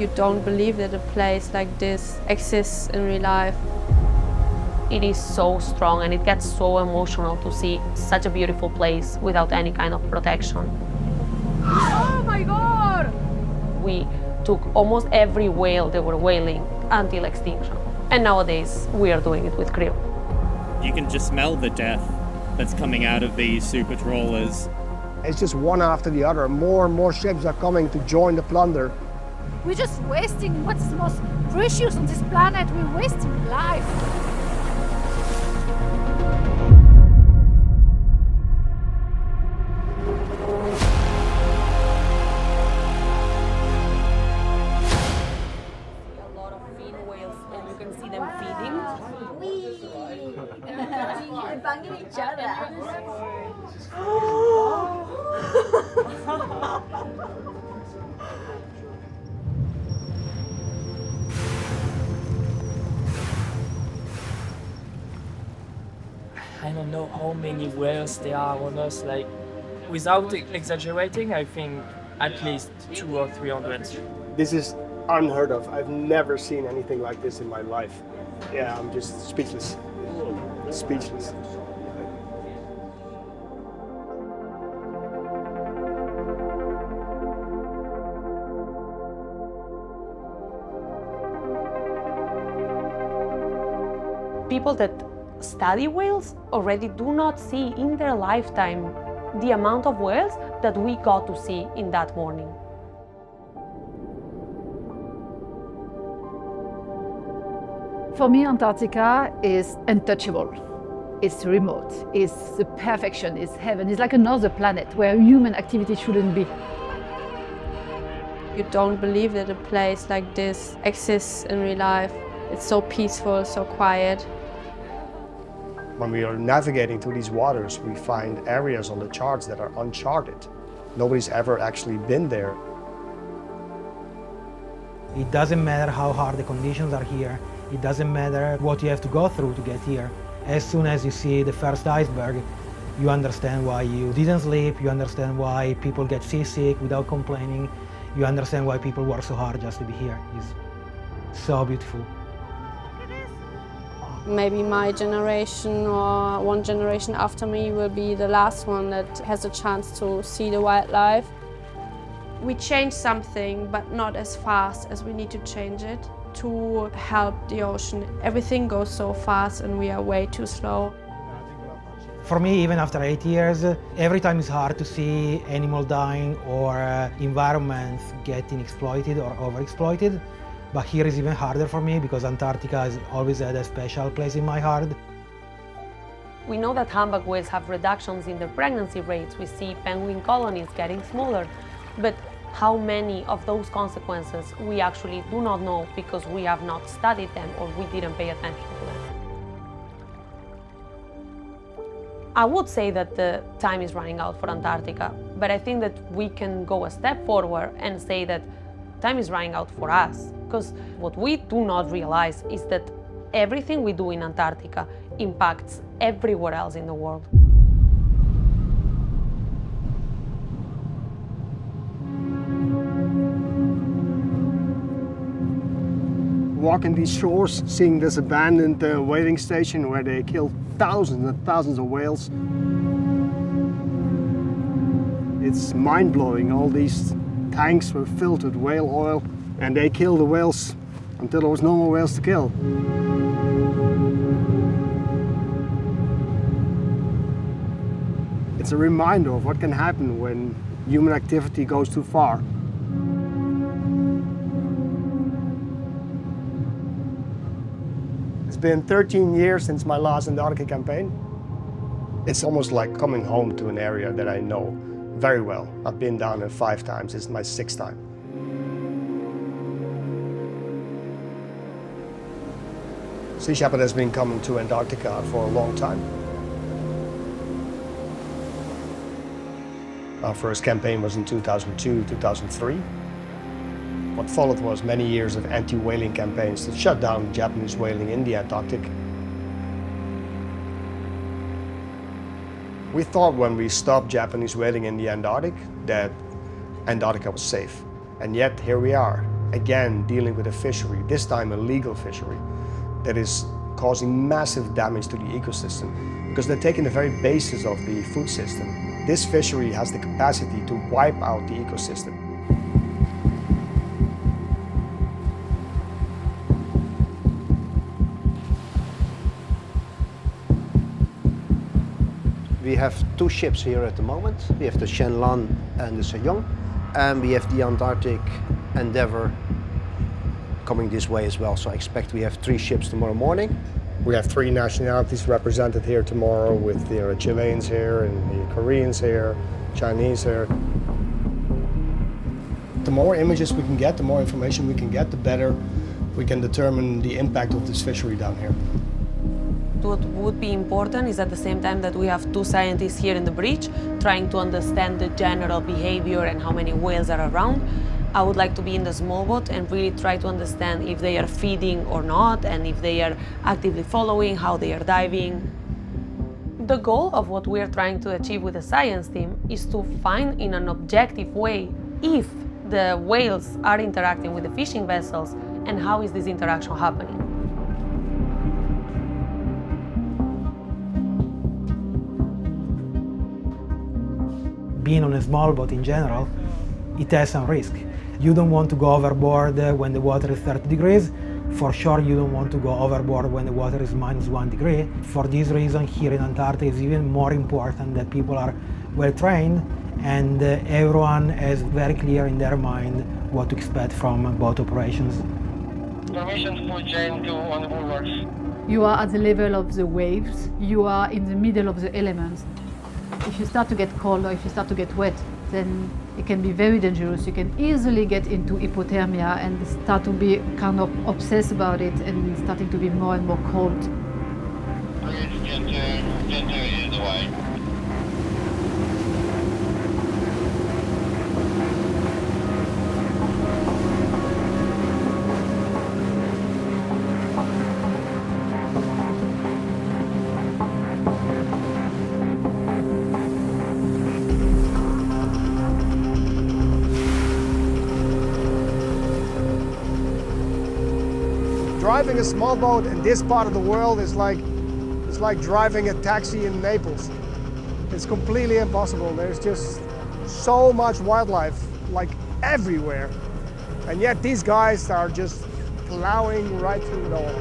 You don't believe that a place like this exists in real life. It is so strong and it gets so emotional to see such a beautiful place without any kind of protection. Oh my God! We took almost every whale they were whaling until extinction. And nowadays we are doing it with krill. You can just smell the death that's coming out of these super trawlers. It's just one after the other. More and more ships are coming to join the plunder. We're just wasting what's most precious on this planet. We're wasting life. A lot of fin whales, and you can see them feeding. They're banging each other. I don't know how many whales there are on us. Like, without exaggerating, I think at least 200 or 300. This is unheard of. I've never seen anything like this in my life. Yeah, I'm just speechless. Speechless. People that study whales already do not see in their lifetime the amount of whales that we got to see in that morning. For me, Antarctica is untouchable. It's remote. It's the perfection. It's heaven. It's like another planet where human activity shouldn't be. You don't believe that a place like this exists in real life. It's so peaceful, so quiet. When we are navigating through these waters, we find areas on the charts that are uncharted. Nobody's ever actually been there. It doesn't matter how hard the conditions are here. It doesn't matter what you have to go through to get here. As soon as you see the first iceberg, you understand why you didn't sleep, you understand why people get seasick without complaining, you understand why people work so hard just to be here. It's so beautiful. Maybe my generation or one generation after me will be the last one that has a chance to see the wildlife. We change something, but not as fast as we need to change it to help the ocean. Everything goes so fast and we are way too slow. For me, even after 8 years, every time it's hard to see animal dying or environments getting exploited or overexploited. But here is even harder for me because Antarctica has always had a special place in my heart. We know that humpback whales have reductions in their pregnancy rates. We see penguin colonies getting smaller. But how many of those consequences we actually do not know because we have not studied them or we didn't pay attention to them. I would say that the time is running out for Antarctica, but I think that we can go a step forward and say that time is running out for us. Because what we do not realize is that everything we do in Antarctica impacts everywhere else in the world. Walking these shores, seeing this abandoned whaling station where they kill thousands and thousands of whales. It's mind-blowing. All these tanks were filled with whale oil and they kill the whales until there was no more whales to kill. It's a reminder of what can happen when human activity goes too far. It's been 13 years since my last Antarctica campaign. It's almost like coming home to an area that I know very well. I've been down there 5 times, this is my 6th time. Sea Shepherd has been coming to Antarctica for a long time. Our first campaign was in 2002, 2003. What followed was many years of anti-whaling campaigns that shut down Japanese whaling in the Antarctic. We thought when we stopped Japanese whaling in the Antarctic that Antarctica was safe. And yet here we are, again dealing with a fishery, this time a legal fishery, that is causing massive damage to the ecosystem because they're taking the very basis of the food system. This fishery has the capacity to wipe out the ecosystem. We have two ships here at the moment. We have the Shenlan and the Sejong, and we have the Antarctic Endeavour coming this way as well. So I expect we have 3 ships tomorrow morning. We have 3 nationalities represented here tomorrow with the Chileans here and the Koreans here, Chinese here. The more images we can get, the more information we can get, the better we can determine the impact of this fishery down here. What would be important is at the same time that we have 2 scientists here in the bridge trying to understand the general behavior and how many whales are around. I would like to be in the small boat and really try to understand if they are feeding or not, and if they are actively following, how they are diving. The goal of what we are trying to achieve with the science team is to find in an objective way if the whales are interacting with the fishing vessels and how is this interaction happening. Being on a small boat in general, it has some risk. You don't want to go overboard when the water is 30 degrees. For sure, you don't want to go overboard when the water is -1 degree. For this reason, here in Antarctica, it's even more important that people are well trained and everyone is very clear in their mind what to expect from boat operations. Permission to put Jane to onboard. You are at the level of the waves, you are in the middle of the elements. If you start to get cold or if you start to get wet, then it can be very dangerous. You can easily get into hypothermia and start to be kind of obsessed about it and starting to be more and more cold. Okay, Gen 2 is away. Driving a small boat in this part of the world is like driving a taxi in Naples. It's completely impossible. There's just so much wildlife, like everywhere. And yet these guys are just plowing right through it all.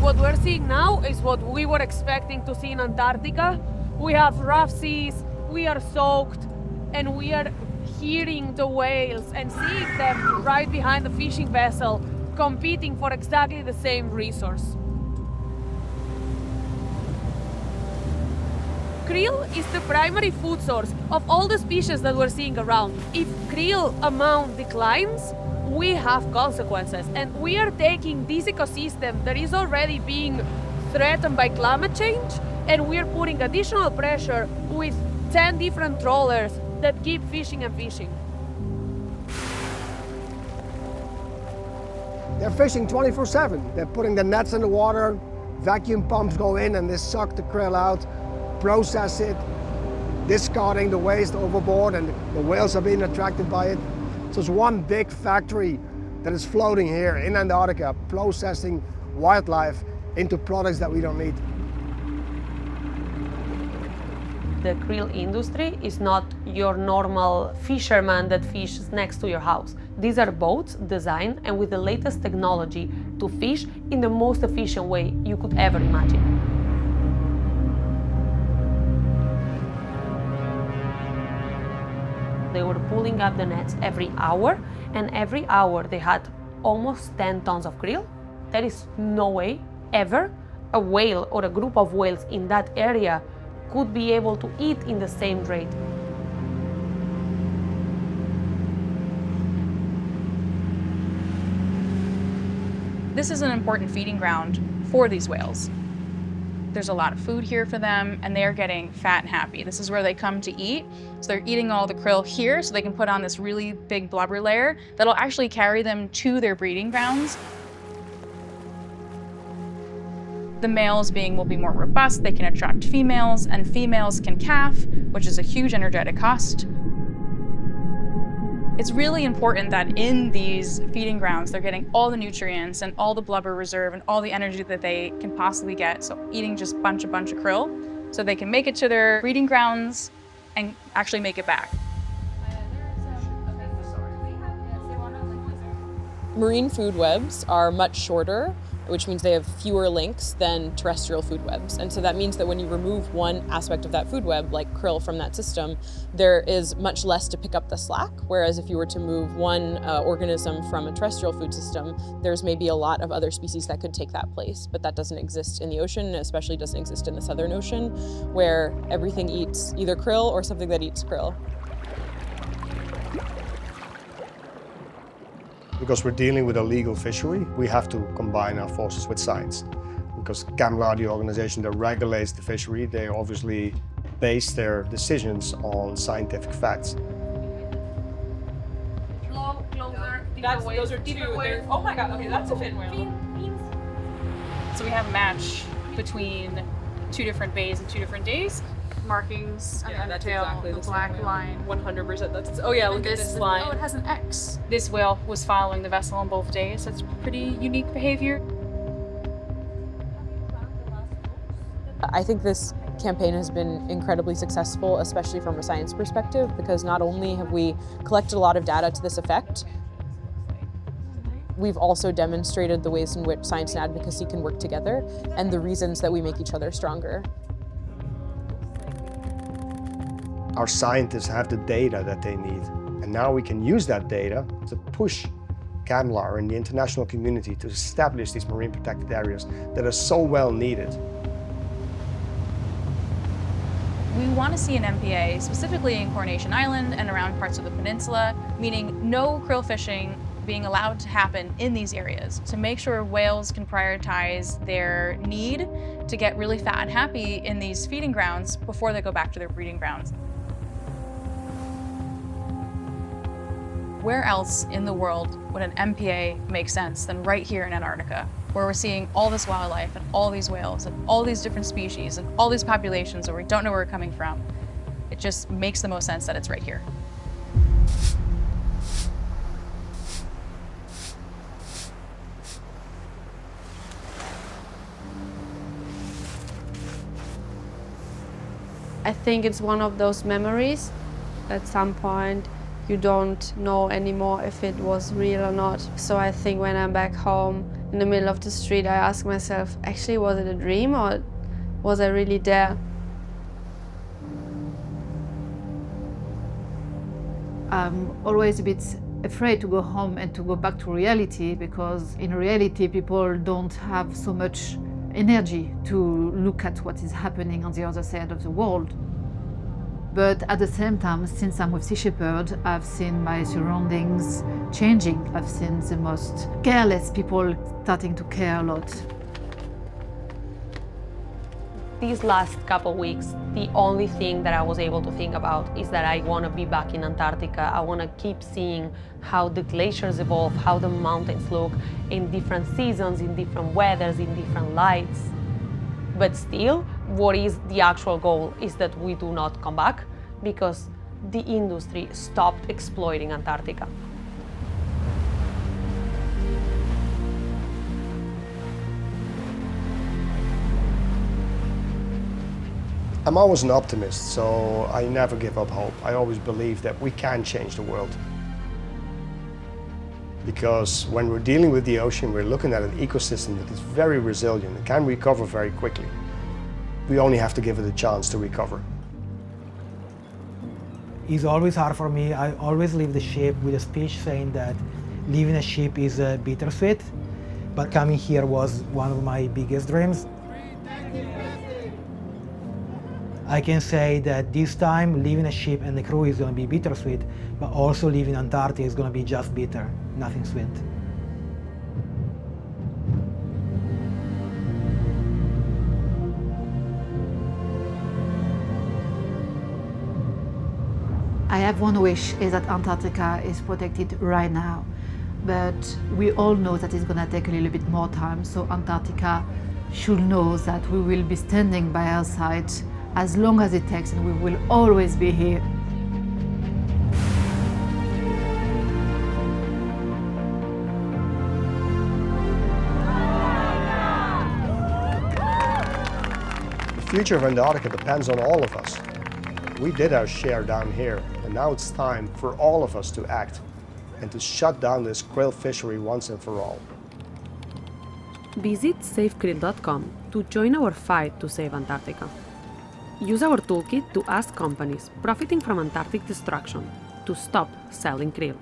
What we're seeing now is what we were expecting to see in Antarctica. We have rough seas, we are soaked, and we are hearing the whales and seeing them right behind the fishing vessel, competing for exactly the same resource. Krill is the primary food source of all the species that we're seeing around. If krill amount declines, we have consequences, and we are taking this ecosystem that is already being threatened by climate change, and we are putting additional pressure with 10 different trawlers that keep fishing and fishing. They're fishing 24/7. They're putting the nets in the water, vacuum pumps go in and they suck the krill out, process it, discarding the waste overboard, and the whales are being attracted by it. So it's one big factory that is floating here in Antarctica, processing wildlife into products that we don't need. The krill industry is not your normal fisherman that fishes next to your house. These are boats designed and with the latest technology to fish in the most efficient way you could ever imagine. They were pulling up the nets every hour, and every hour they had almost 10 tons of krill. There is no way ever a whale or a group of whales in that area could be able to eat in the same rate. This is an important feeding ground for these whales. There's a lot of food here for them, and they are getting fat and happy. This is where they come to eat. So they're eating all the krill here so they can put on this really big blubber layer that'll actually carry them to their breeding grounds. The males will be more robust, they can attract females, and females can calf, which is a huge energetic cost. It's really important that in these feeding grounds, they're getting all the nutrients and all the blubber reserve and all the energy that they can possibly get. So eating just a bunch of krill so they can make it to their breeding grounds and actually make it back. Marine food webs are much shorter, which means they have fewer links than terrestrial food webs. And so that means that when you remove one aspect of that food web, like krill from that system, there is much less to pick up the slack. Whereas if you were to move one organism from a terrestrial food system, there's maybe a lot of other species that could take that place. But that doesn't exist in the ocean, and especially doesn't exist in the Southern Ocean, where everything eats either krill or something that eats krill. Because we're dealing with a legal fishery, we have to combine our forces with science. Because CAMLA, the organization that regulates the fishery, they obviously base their decisions on scientific facts. Those are two. Oh my god, okay, that's a fin whale. So we have a match between two different bays and 2 different days. Markings on the tail, exactly the black line. 100%. That's. Oh yeah, look at this line. Oh, it has an X. This whale was following the vessel on both days. That's pretty unique behavior. I think this campaign has been incredibly successful, especially from a science perspective, because not only have we collected a lot of data to this effect, we've also demonstrated the ways in which science and advocacy can work together and the reasons that we make each other stronger. Our scientists have the data that they need, and now we can use that data to push CAMLA and the international community to establish these marine protected areas that are so well needed. We want to see an MPA, specifically in Coronation Island and around parts of the peninsula, meaning no krill fishing being allowed to happen in these areas to make sure whales can prioritize their need to get really fat and happy in these feeding grounds before they go back to their breeding grounds. Where else in the world would an MPA make sense than right here in Antarctica, where we're seeing all this wildlife and all these whales and all these different species and all these populations where we don't know where we're coming from? It just makes the most sense that it's right here. I think it's one of those memories. At some point, you don't know anymore if it was real or not. So I think when I'm back home in the middle of the street, I ask myself, actually, was it a dream or was I really there? I'm always a bit afraid to go home and to go back to reality, because in reality, people don't have so much energy to look at what is happening on the other side of the world. But at the same time, since I'm with Sea Shepherd, I've seen my surroundings changing. I've seen the most careless people starting to care a lot. These last couple weeks, the only thing that I was able to think about is that I want to be back in Antarctica. I want to keep seeing how the glaciers evolve, how the mountains look in different seasons, in different weathers, in different lights. But still, what is the actual goal is that we do not come back, because the industry stopped exploiting Antarctica. I'm always an optimist, so I never give up hope. I always believe that we can change the world. Because when we're dealing with the ocean, we're looking at an ecosystem that is very resilient and can recover very quickly. We only have to give it a chance to recover. It's always hard for me. I always leave the ship with a speech saying that leaving a ship is bittersweet, but coming here was one of my biggest dreams. I can say that this time leaving a ship and the crew is going to be bittersweet, but also leaving Antarctica is going to be just bitter, nothing sweet. I have one wish, is that Antarctica is protected right now. But we all know that it's going to take a little bit more time, so Antarctica should know that we will be standing by our side as long as it takes, and we will always be here. The future of Antarctica depends on all of us. We did our share down here, and now it's time for all of us to act and to shut down this krill fishery once and for all. Visit savekrill.com to join our fight to save Antarctica. Use our toolkit to ask companies profiting from Antarctic destruction to stop selling krill.